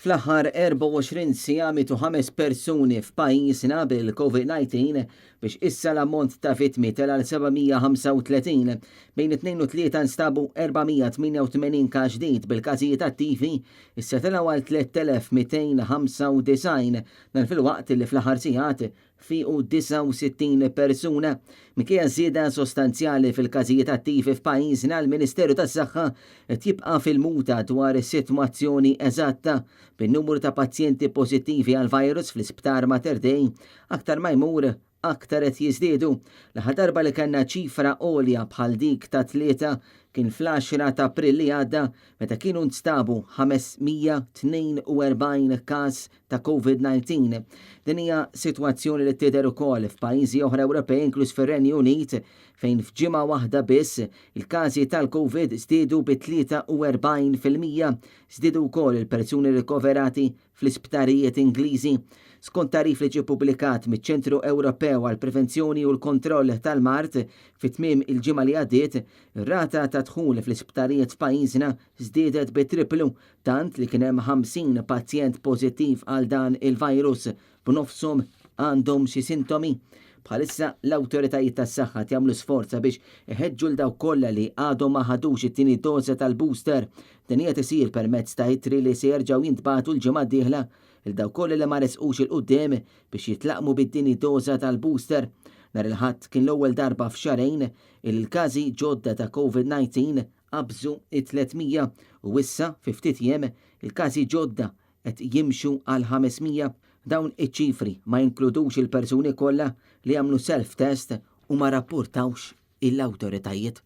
Fl-aħħar 24 siegħa mitu 5 persuni f'pajjiżna bil-COVID-19 biex issa l-ammont ta' vittmi tela l-735 bejn 2 u 3 nstabu 488 każ ġdid bil-każijiet attivi issa telgħu għal 3295 dan fil-waqt li fl-aħħar sigħat fiqu 69 persuna. Minkejja żieda sostanzjali fil-każijiet attivi f'pajjiżna l-Ministeru tas-Saħħa qed jibqa' fil-muta dwar is-sitwazzjoni eżatta bin-numru ta' pazjenti pożittivi għal-virus fl-Isptar Mater Dei aktar ma jmur aktar qed jiżdiedu. L-aħħar darba li kellna ċifra għolja bħal dik ta' 3 kien fl-10 ta' April li għadda meta kienu nstabu 542 każ ta' COVID-19. Din hija sitwazzjoni li tidher ukoll f'pajjiżi oħra Ewropej inkluż fir-Renju Unit fejn f'ġimgħa waħda biss il-każi tal-COVID żdiedu bi 43%. Żdiedu wkoll il-persuni rikoverati fl-isptarijiet Ingliżi. Skont tarif li ġie pubblikat miċ-Ċentru Ewropew għall Prevenzjoni u l-Kontroll tal-Mart fit-tmiem il-ġimgħa li għaddiet, ir-rata ta' dħul fl-isptarijiet f'pajjiżna żdiedet bi triplu tant li kien hemm 50 pazjent pożittiv għal dan il-virus b'nofshom għandhom xi sintomi. Bħalissa l-awtoritajiet tas-saħħa jagħmlu sforza biex iħeġġu l dawk kollha li għadhom ma ħadux it-tieni doża tal-booster. Din hija tisir permezz ta' ittri li se jerġgħu jintbagħtu l-ġimgħa d-dieħla il dawk kollha li ma resqux il-qudiem biex jitlaqmu bid-tieni doża tal-booster. Nhar il-Ħadd kien l-ewwel darba f'xarejn il-każi ġodda ta' COVID-19 qabżu 300 u issa fi ftit jiem il-każi ġodda qed jimxu għal 500. Dawn iċ-ċifri ma jinkludux il-persuni kollha li għamlu self-test u ma rapportawx l-awtoritajiet.